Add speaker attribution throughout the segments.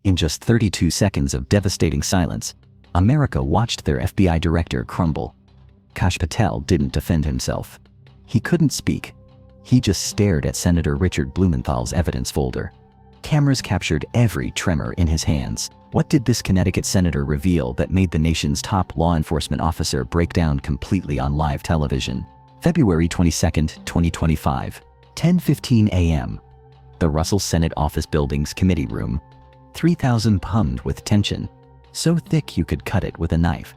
Speaker 1: In just 32 seconds of devastating silence, America watched their FBI director crumble. Patel didn't defend himself. He couldn't speak. He just stared at Senator Richard Blumenthal's evidence folder. Cameras captured every tremor in his hands. What did this Connecticut senator reveal that made the nation's top law enforcement officer break down completely on live television? February 22, 2025, 10:15 a.m. The Russell Senate Office Building's committee room. 3,000 hummed with tension, so thick you could cut it with a knife.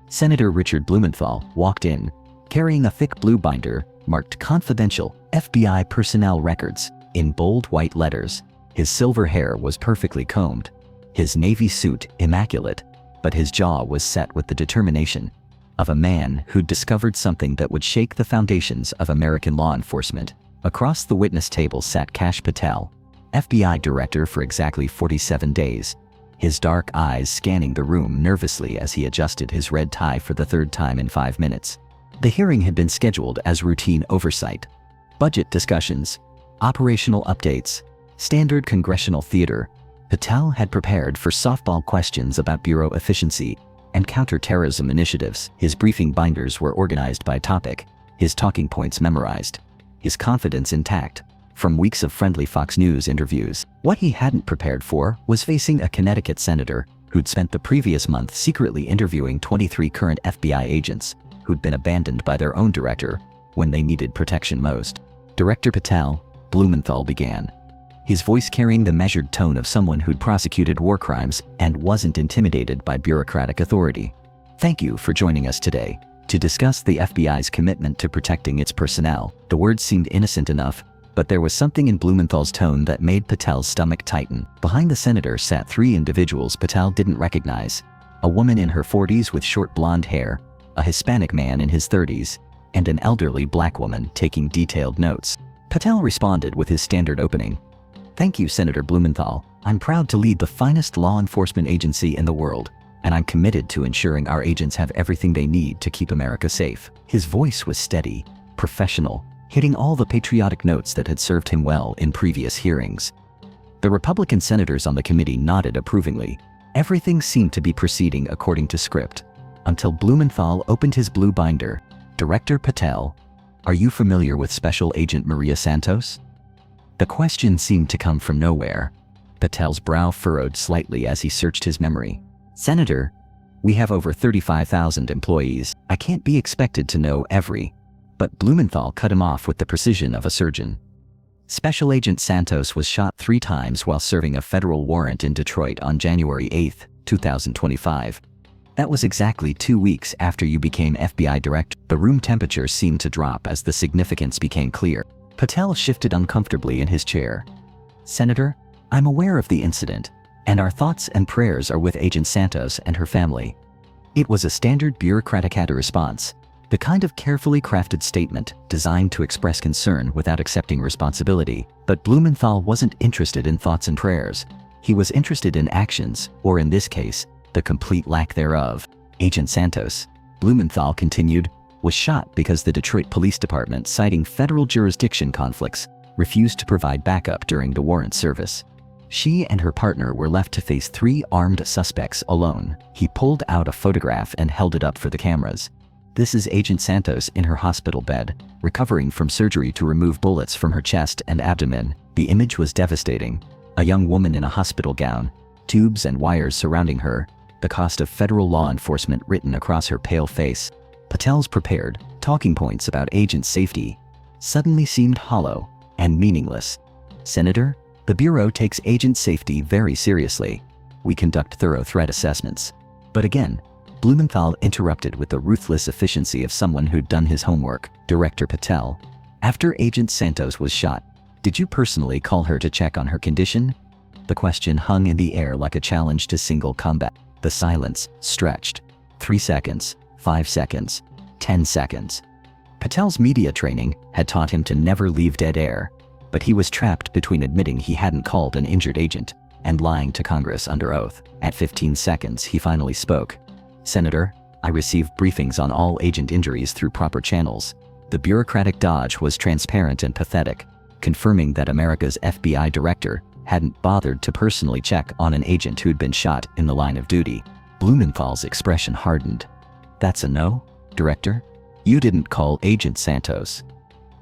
Speaker 1: Senator Richard Blumenthal walked in, carrying a thick blue binder marked Confidential FBI Personnel Records in bold white letters. His silver hair was perfectly combed, his navy suit immaculate, but his jaw was set with the determination of a man who'd discovered something that would shake the foundations of American law enforcement. Across the witness table sat Patel, FBI director for exactly 47 days, his dark eyes scanning the room nervously as he adjusted his red tie for the third time in 5 minutes. The hearing had been scheduled as routine oversight. Budget discussions, operational updates, standard congressional theater. Patel had prepared for softball questions about bureau efficiency and counterterrorism initiatives. His briefing binders were organized by topic, his talking points memorized, his confidence intact from weeks of friendly Fox News interviews. What he hadn't prepared for was facing a Connecticut senator who'd spent the previous month secretly interviewing 23 current FBI agents who'd been abandoned by their own director when they needed protection most. Director Patel, Blumenthal began, his voice carrying the measured tone of someone who'd prosecuted war crimes and wasn't intimidated by bureaucratic authority. Thank you for joining us today to discuss the FBI's commitment to protecting its personnel. The words seemed innocent enough, but there was something in Blumenthal's tone that made Patel's stomach tighten. Behind the senator sat 3 individuals Patel didn't recognize: a woman in her 40s with short blonde hair, a Hispanic man in his 30s, and an elderly black woman taking detailed notes. Patel responded with his standard opening. Thank you, Senator Blumenthal. I'm proud to lead the finest law enforcement agency in the world, and I'm committed to ensuring our agents have everything they need to keep America safe. His voice was steady, professional, hitting all the patriotic notes that had served him well in previous hearings. The Republican senators on the committee nodded approvingly. Everything seemed to be proceeding according to script, until Blumenthal opened his blue binder. Director Patel, are you familiar with Special Agent Maria Santos? The question seemed to come from nowhere. Patel's brow furrowed slightly as he searched his memory. Senator, we have over 35,000 employees. I can't be expected to know every. But Blumenthal cut him off with the precision of a surgeon. Special Agent Santos was shot 3 times while serving a federal warrant in Detroit on January 8, 2025. That was exactly 2 weeks after you became FBI director. The room temperature seemed to drop as the significance became clear. Patel shifted uncomfortably in his chair. Senator, I'm aware of the incident, and our thoughts and prayers are with Agent Santos and her family. It was a standard bureaucratic response, the kind of carefully crafted statement designed to express concern without accepting responsibility. But Blumenthal wasn't interested in thoughts and prayers. He was interested in actions, or in this case, the complete lack thereof. Agent Santos, Blumenthal continued, was shot because the Detroit Police Department, citing federal jurisdiction conflicts, refused to provide backup during the warrant service. She and her partner were left to face 3 armed suspects alone. He pulled out a photograph and held it up for the cameras. This is Agent Santos in her hospital bed, recovering from surgery to remove bullets from her chest and abdomen. The image was devastating. A young woman in a hospital gown, tubes and wires surrounding her, the cost of federal law enforcement written across her pale face. Patel's prepared talking points about agent safety suddenly seemed hollow and meaningless. Senator, the Bureau takes agent safety very seriously. We conduct thorough threat assessments. But again, Blumenthal interrupted with the ruthless efficiency of someone who'd done his homework. Director Patel, after Agent Santos was shot, did you personally call her to check on her condition? The question hung in the air like a challenge to single combat. The silence stretched. 3 seconds. 5 seconds, 10 seconds. Patel's media training had taught him to never leave dead air, but he was trapped between admitting he hadn't called an injured agent and lying to Congress under oath. At 15 seconds, he finally spoke. Senator, I received briefings on all agent injuries through proper channels. The bureaucratic dodge was transparent and pathetic, confirming that America's FBI director hadn't bothered to personally check on an agent who'd been shot in the line of duty. Blumenthal's expression hardened. That's a no, Director? You didn't call Agent Santos.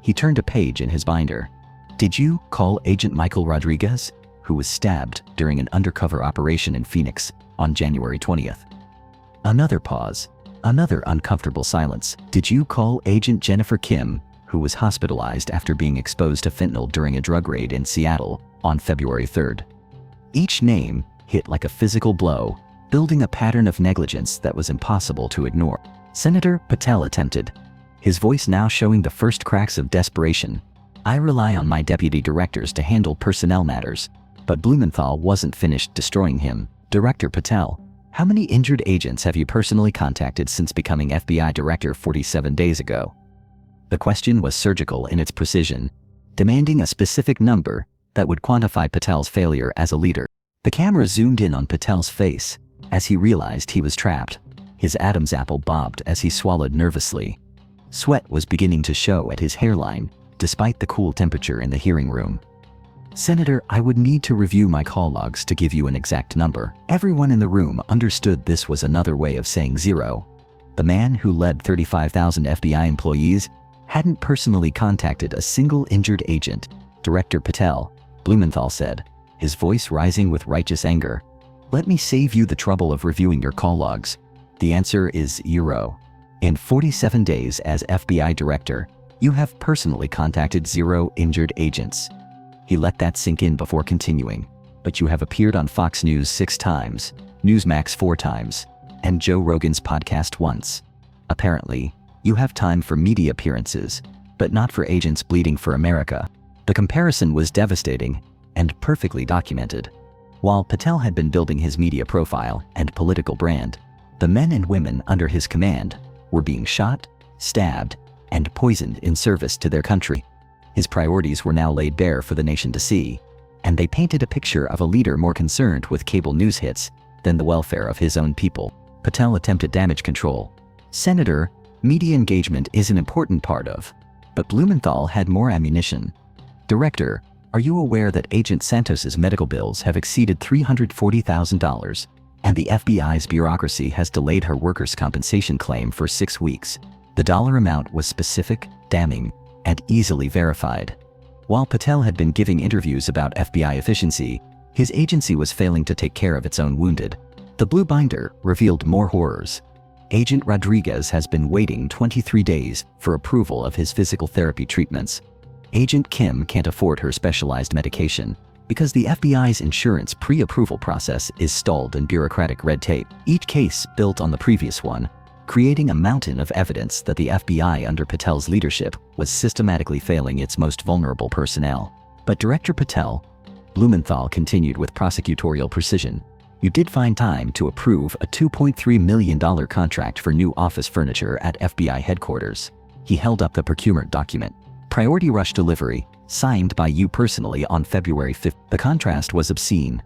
Speaker 1: He turned a page in his binder. Did you call Agent Michael Rodriguez, who was stabbed during an undercover operation in Phoenix on January 20th? Another pause. Another uncomfortable silence. Did you call Agent Jennifer Kim, who was hospitalized after being exposed to fentanyl during a drug raid in Seattle on February 3rd? Each name hit like a physical blow, building a pattern of negligence that was impossible to ignore. Senator Patel attempted, his voice now showing the first cracks of desperation. I rely on my deputy directors to handle personnel matters. But Blumenthal wasn't finished destroying him. Director Patel, how many injured agents have you personally contacted since becoming FBI director 47 days ago? The question was surgical in its precision, demanding a specific number that would quantify Patel's failure as a leader. The camera zoomed in on Patel's face as he realized he was trapped. His Adam's apple bobbed as he swallowed nervously. Sweat was beginning to show at his hairline, despite the cool temperature in the hearing room. Senator, I would need to review my call logs to give you an exact number. Everyone in the room understood this was another way of saying zero. The man who led 35,000 FBI employees hadn't personally contacted a single injured agent. Director Patel, Blumenthal said, his voice rising with righteous anger. Let me save you the trouble of reviewing your call logs. The answer is zero. In 47 days as FBI director, you have personally contacted 0 injured agents. He let that sink in before continuing. But you have appeared on Fox News 6 times, Newsmax 4 times, and Joe Rogan's podcast once. Apparently, you have time for media appearances, but not for agents bleeding for America. The comparison was devastating and perfectly documented. While Patel had been building his media profile and political brand, the men and women under his command were being shot, stabbed, and poisoned in service to their country. His priorities were now laid bare for the nation to see, and they painted a picture of a leader more concerned with cable news hits than the welfare of his own people. Patel attempted damage control. Senator, media engagement is an important part of, but Blumenthal had more ammunition. Director, are you aware that Agent Santos's medical bills have exceeded $340,000, and the FBI's bureaucracy has delayed her workers' compensation claim for 6 weeks? The dollar amount was specific, damning, and easily verified. While Patel had been giving interviews about FBI efficiency, his agency was failing to take care of its own wounded. The blue binder revealed more horrors. Agent Rodriguez has been waiting 23 days for approval of his physical therapy treatments. Agent Kim can't afford her specialized medication because the FBI's insurance pre-approval process is stalled in bureaucratic red tape. Each case built on the previous one, creating a mountain of evidence that the FBI under Patel's leadership was systematically failing its most vulnerable personnel. But Director Patel, Blumenthal continued with prosecutorial precision, you did find time to approve a $2.3 million contract for new office furniture at FBI headquarters. He held up the procurement document. Priority rush delivery, signed by you personally on February 5th. The contrast was obscene.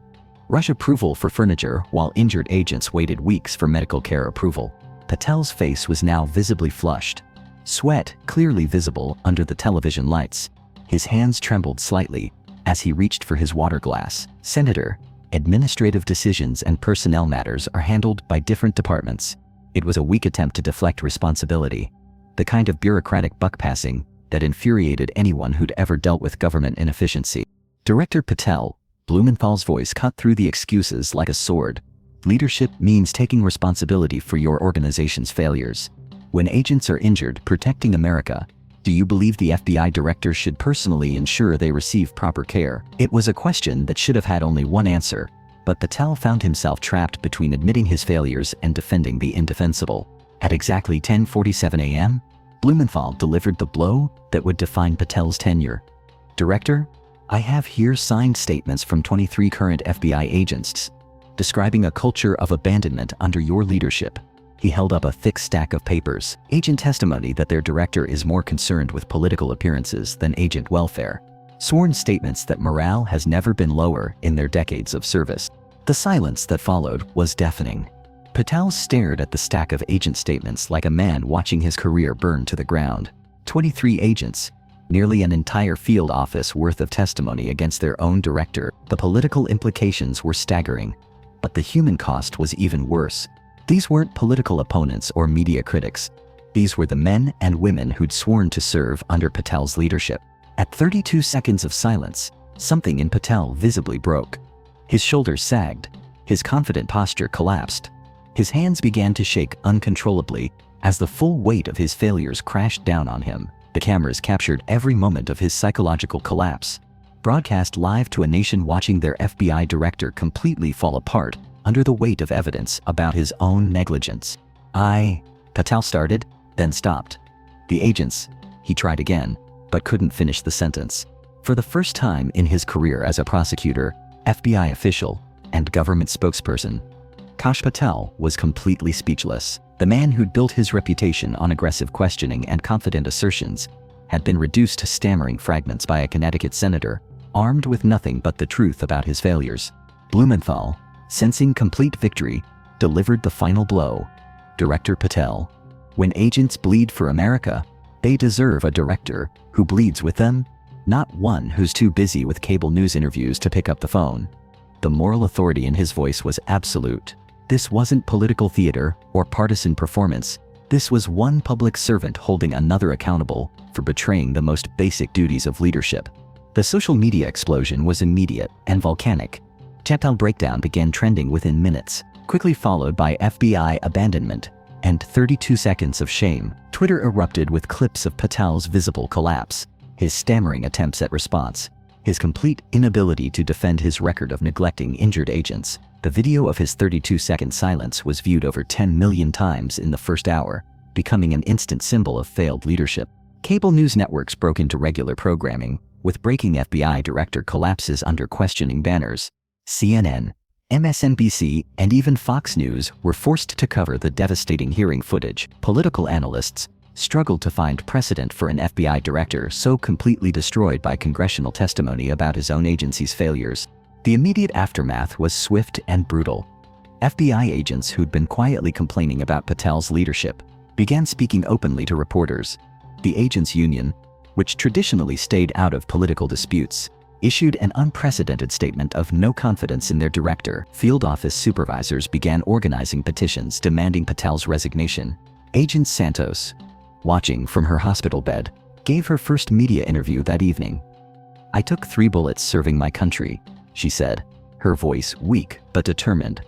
Speaker 1: Rush approval for furniture while injured agents waited weeks for medical care approval. Patel's face was now visibly flushed, sweat clearly visible under the television lights. His hands trembled slightly as he reached for his water glass. Senator, administrative decisions and personnel matters are handled by different departments. It was a weak attempt to deflect responsibility, the kind of bureaucratic buck-passing that infuriated anyone who'd ever dealt with government inefficiency. Director Patel, Blumenthal's voice cut through the excuses like a sword. Leadership means taking responsibility for your organization's failures. When agents are injured protecting America, do you believe the FBI director should personally ensure they receive proper care? It was a question that should have had only one answer, but Patel found himself trapped between admitting his failures and defending the indefensible. At exactly 10:47 a.m., Blumenthal delivered the blow that would define Patel's tenure. Director, I have here signed statements from 23 current FBI agents describing a culture of abandonment under your leadership. He held up a thick stack of papers. Agent testimony that their director is more concerned with political appearances than agent welfare. Sworn statements that morale has never been lower in their decades of service. The silence that followed was deafening. Patel stared at the stack of agent statements like a man watching his career burn to the ground. 23 agents. Nearly an entire field office worth of testimony against their own director. The political implications were staggering. But the human cost was even worse. These weren't political opponents or media critics. These were the men and women who'd sworn to serve under Patel's leadership. At 32 seconds of silence, something in Patel visibly broke. His shoulders sagged. His confident posture collapsed. His hands began to shake uncontrollably as the full weight of his failures crashed down on him. The cameras captured every moment of his psychological collapse, broadcast live to a nation watching their FBI director completely fall apart under the weight of evidence about his own negligence. Patel started, then stopped. The agents, he tried again, but couldn't finish the sentence. For the first time in his career as a prosecutor, FBI official, and government spokesperson, Kash Patel was completely speechless. The man who'd built his reputation on aggressive questioning and confident assertions had been reduced to stammering fragments by a Connecticut senator, armed with nothing but the truth about his failures. Blumenthal, sensing complete victory, delivered the final blow. Director Patel. When agents bleed for America, they deserve a director who bleeds with them, not one who's too busy with cable news interviews to pick up the phone. The moral authority in his voice was absolute. This wasn't political theater or partisan performance. This was one public servant holding another accountable for betraying the most basic duties of leadership. The social media explosion was immediate and volcanic. Patel breakdown began trending within minutes, quickly followed by FBI abandonment and 32 seconds of shame. Twitter erupted with clips of Patel's visible collapse, his stammering attempts at response, his complete inability to defend his record of neglecting injured agents. The video of his 32-second silence was viewed over 10 million times in the first hour, becoming an instant symbol of failed leadership. Cable news networks broke into regular programming, with breaking FBI director collapses under questioning banners. CNN, MSNBC, and even Fox News were forced to cover the devastating hearing footage. Political analysts struggled to find precedent for an FBI director so completely destroyed by congressional testimony about his own agency's failures. The immediate aftermath was swift and brutal. FBI agents who'd been quietly complaining about Patel's leadership began speaking openly to reporters. The agents' union, which traditionally stayed out of political disputes, issued an unprecedented statement of no confidence in their director. Field office supervisors began organizing petitions demanding Patel's resignation. Agent Santos, watching from her hospital bed, gave her first media interview that evening. "I took 3 bullets serving my country," she said, her voice weak but determined.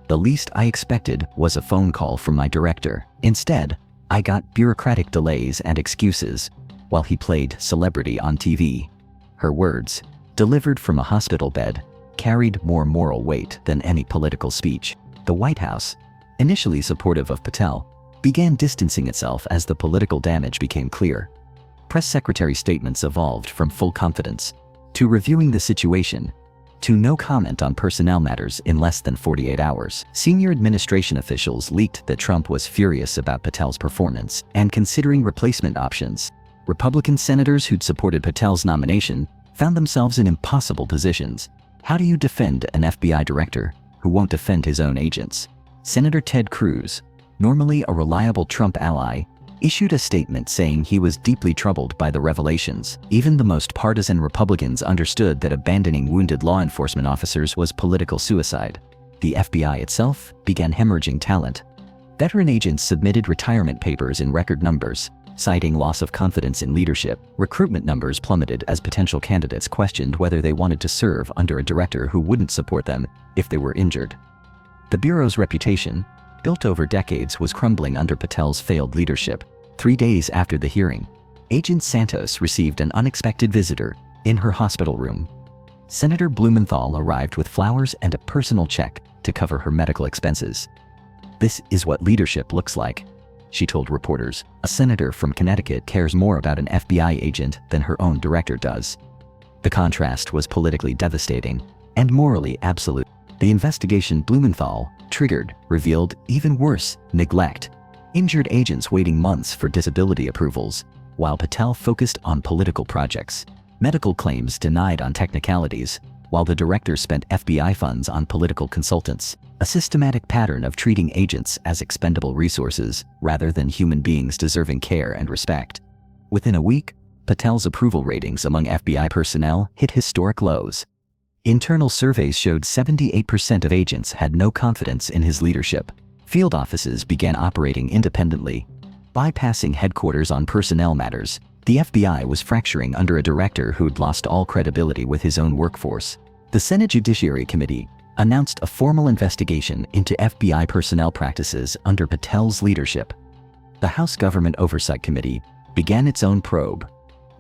Speaker 1: "The least I expected was a phone call from my director. Instead, I got bureaucratic delays and excuses while he played celebrity on TV." Her words, delivered from a hospital bed, carried more moral weight than any political speech. The White House, initially supportive of Patel, began distancing itself as the political damage became clear. Press secretary statements evolved from full confidence to reviewing the situation to no comment on personnel matters in less than 48 hours. Senior administration officials leaked that Trump was furious about Patel's performance and considering replacement options. Republican senators who'd supported Patel's nomination found themselves in impossible positions. How do you defend an FBI director who won't defend his own agents? Senator Ted Cruz, normally a reliable Trump ally, issued a statement saying he was deeply troubled by the revelations. Even the most partisan Republicans understood that abandoning wounded law enforcement officers was political suicide. The FBI itself began hemorrhaging talent. Veteran agents submitted retirement papers in record numbers, citing loss of confidence in leadership. Recruitment numbers plummeted as potential candidates questioned whether they wanted to serve under a director who wouldn't support them if they were injured. The Bureau's reputation, built over decades, was crumbling under Patel's failed leadership. 3 days after the hearing, Agent Santos received an unexpected visitor in her hospital room. Senator Blumenthal arrived with flowers and a personal check to cover her medical expenses. "This is what leadership looks like," she told reporters. "A senator from Connecticut cares more about an FBI agent than her own director does." The contrast was politically devastating and morally absolute. The investigation Blumenthal triggered revealed even worse neglect. Injured agents waiting months for disability approvals, while Patel focused on political projects. Medical claims denied on technicalities, while the director spent FBI funds on political consultants. A systematic pattern of treating agents as expendable resources rather than human beings deserving care and respect. Within a week, Patel's approval ratings among FBI personnel hit historic lows. Internal surveys showed 78% of agents had no confidence in his leadership. Field offices began operating independently, bypassing headquarters on personnel matters. The FBI was fracturing under a director who'd lost all credibility with his own workforce. The Senate Judiciary Committee announced a formal investigation into FBI personnel practices under Patel's leadership. The House Government Oversight Committee began its own probe.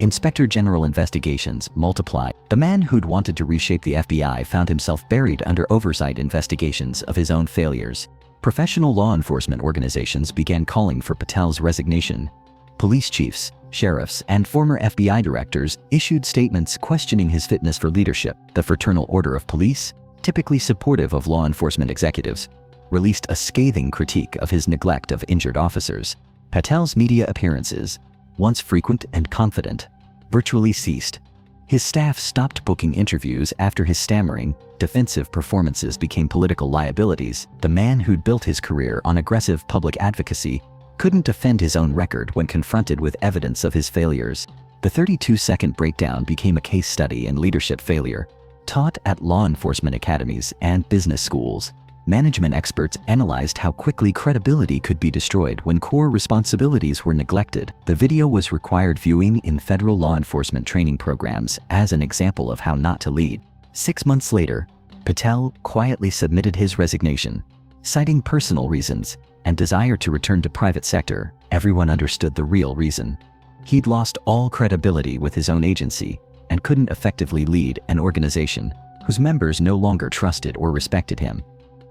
Speaker 1: Inspector General investigations multiplied. The man who'd wanted to reshape the FBI found himself buried under oversight investigations of his own failures. Professional law enforcement organizations began calling for Patel's resignation. Police chiefs, sheriffs, and former FBI directors issued statements questioning his fitness for leadership. The Fraternal Order of Police, typically supportive of law enforcement executives, released a scathing critique of his neglect of injured officers. Patel's media appearances, once frequent and confident, virtually ceased. His staff stopped booking interviews after his stammering, defensive performances became political liabilities. The man who'd built his career on aggressive public advocacy couldn't defend his own record when confronted with evidence of his failures. The 32-second breakdown became a case study in leadership failure, taught at law enforcement academies and business schools. Management experts analyzed how quickly credibility could be destroyed when core responsibilities were neglected. The video was required viewing in federal law enforcement training programs as an example of how not to lead. 6 months later, Patel quietly submitted his resignation, citing personal reasons and desire to return to private sector. Everyone understood the real reason. He'd lost all credibility with his own agency and couldn't effectively lead an organization whose members no longer trusted or respected him.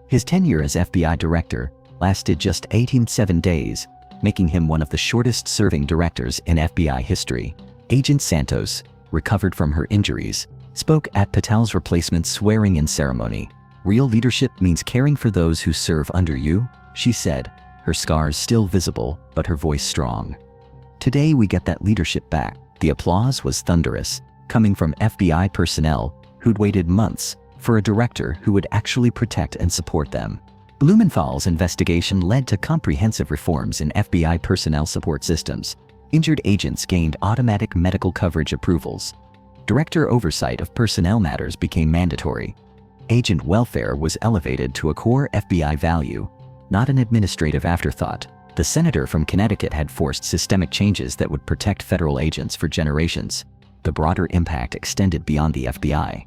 Speaker 1: His tenure as FBI director lasted just 87 days, making him one of the shortest-serving directors in FBI history. Agent Santos, recovered from her injuries, spoke at Patel's replacement's swearing-in ceremony. "Real leadership means caring for those who serve under you," she said, her scars still visible but her voice strong. "Today we get that leadership back." The applause was thunderous, coming from FBI personnel who'd waited months for a director who would actually protect and support them. Blumenthal's investigation led to comprehensive reforms in FBI personnel support systems. Injured agents gained automatic medical coverage approvals. Director oversight of personnel matters became mandatory. Agent welfare was elevated to a core FBI value, not an administrative afterthought. The senator from Connecticut had forced systemic changes that would protect federal agents for generations. The broader impact extended beyond the FBI.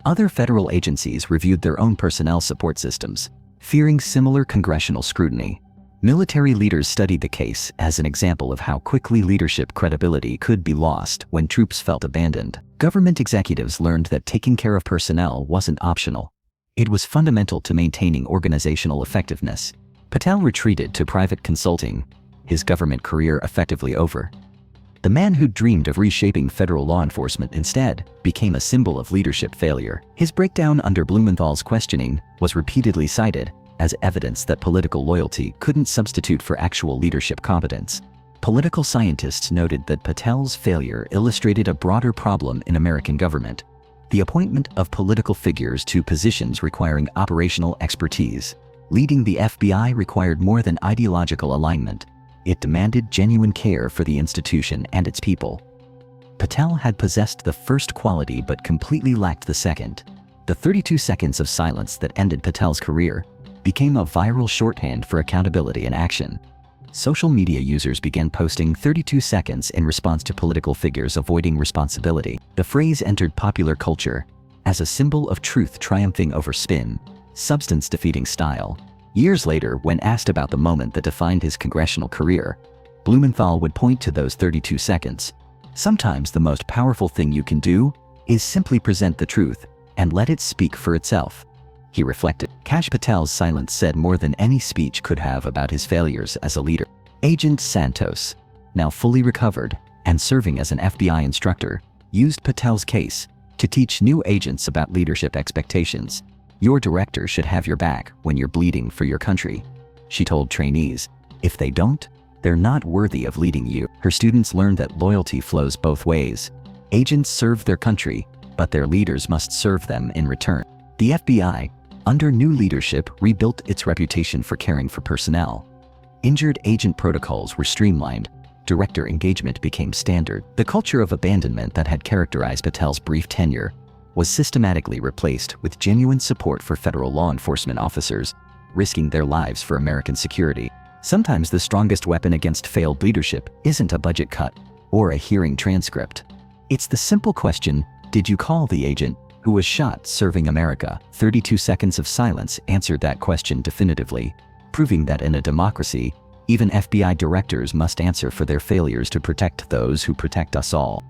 Speaker 1: Other federal agencies reviewed their own personnel support systems, fearing similar congressional scrutiny. Military leaders studied the case as an example of how quickly leadership credibility could be lost when troops felt abandoned. Government executives learned that taking care of personnel wasn't optional. It was fundamental to maintaining organizational effectiveness. Patel retreated to private consulting, his government career effectively over. The man who dreamed of reshaping federal law enforcement instead became a symbol of leadership failure. His breakdown under Blumenthal's questioning was repeatedly cited as evidence that political loyalty couldn't substitute for actual leadership competence. Political scientists noted that Patel's failure illustrated a broader problem in American government: the appointment of political figures to positions requiring operational expertise. Leading the FBI required more than ideological alignment. It demanded genuine care for the institution and its people. Patel had possessed the first quality but completely lacked the second. The 32 seconds of silence that ended Patel's career became a viral shorthand for accountability and action. Social media users began posting 32 seconds in response to political figures avoiding responsibility. The phrase entered popular culture as a symbol of truth triumphing over spin, substance defeating style. Years later, when asked about the moment that defined his congressional career, Blumenthal would point to those 32 seconds. "Sometimes the most powerful thing you can do is simply present the truth and let it speak for itself," he reflected. Patel's silence said more than any speech could have about his failures as a leader. Agent Santos, now fully recovered and serving as an FBI instructor, used Patel's case to teach new agents about leadership expectations. "Your director should have your back when you're bleeding for your country," she told trainees. "If they don't, they're not worthy of leading you." Her students learned that loyalty flows both ways. Agents serve their country, but their leaders must serve them in return. The FBI, under new leadership, rebuilt its reputation for caring for personnel. Injured agent protocols were streamlined, Director engagement became standard. The culture of abandonment that had characterized Patel's brief tenure was systematically replaced with genuine support for federal law enforcement officers, risking their lives for American security. Sometimes the strongest weapon against failed leadership isn't a budget cut or a hearing transcript. It's the simple question, did you call the agent who was shot serving America? 32 seconds of silence answered that question definitively, proving that in a democracy, even FBI directors must answer for their failures to protect those who protect us all.